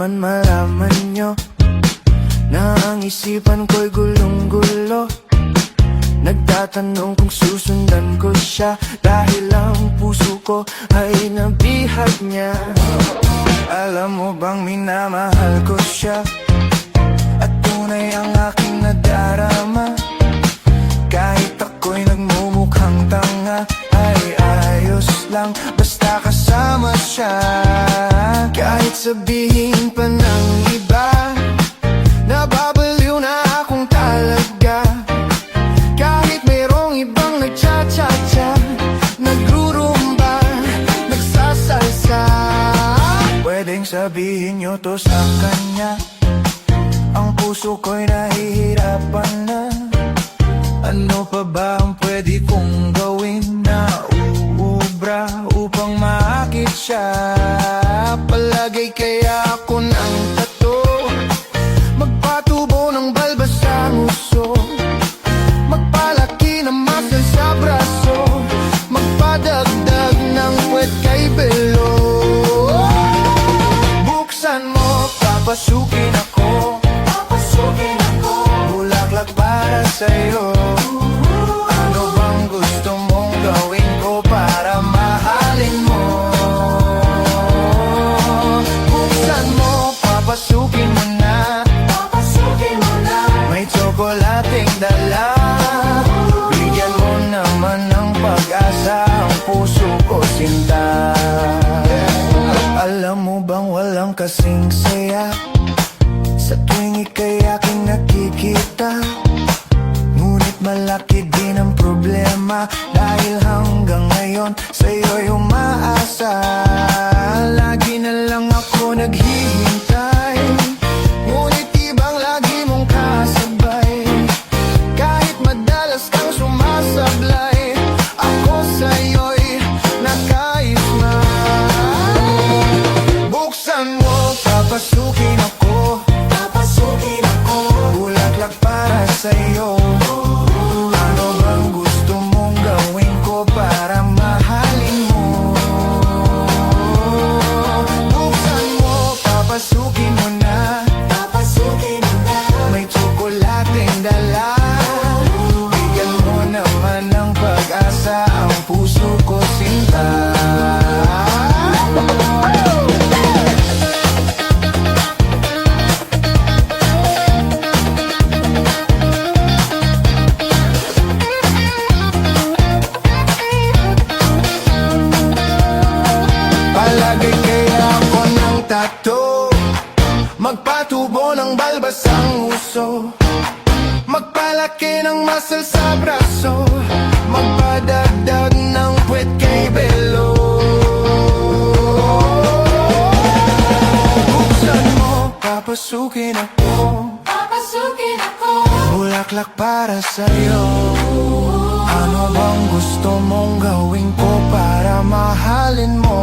naman malaman nyo na ang isipan ko'y gulong-gulo. Nagtatanong kung susundan ko siya dahil ang puso ko ay nabihag niya. Alam mo bang minamahal ko siya at tunay ang aking nadarama. Kahit ako'y nagmumukhang tanga, ay ayos lang basta kasama siya. Kahit sabihin pa ng iba, nababaliw na akong talaga. Kahit mayroong ibang nagcha-cha-cha, nagrurumba, nagsasalsa, pwedeng sabihin nyo to sa kanya. Ang puso ko'y nahihirapan na. Ano pa ba ang pwede kong gawin na uubra upang maakit siya? Palagay kaya ako ng tato, magpatubo ng balbas sa nguso, magpalaki ng muscle sa braso, magpadagdag ng puwet kay belo. Buksan mo, papasukin ako, bulaklak para sa'yo. Ano bang gusto mong gawin ko para mahalin mo? Buksan mo, papasukin mo na, may tsokolating dala. Bigyan mo naman ng pag-asa ang puso ko, sinta. Alam mo bang walang kasing saya sa tuwing ika'y aking nakikita? Ngunit malaki din ang problema dahil hanggang ngayon sa'yo'y umaasa. Lagi na lang ako naghihintay, ngunit ibang lagi mong kasabay. Kahit madalas kang sumasablay, ako sa'yo'y nakaisma. Buksan mo, papasukin ako, bulaklak para sa'yo. Ano bang gusto mong gawin ko para mahalin mo? Buksan mo, papasukin mo na, may tsokolating dala. Bigyan mo naman ng pag-asa ang puso ko, sinta. Palagay kaya ako ng tato, magpatubo ng balbas ang uso, magpalaki ng muscle sa braso, magpadagdag ng puwet kay belo. Buksan mo, papasukin ako, bulaklak para sa'yo. Ano bang gusto mong gawin ko para mahalin mo?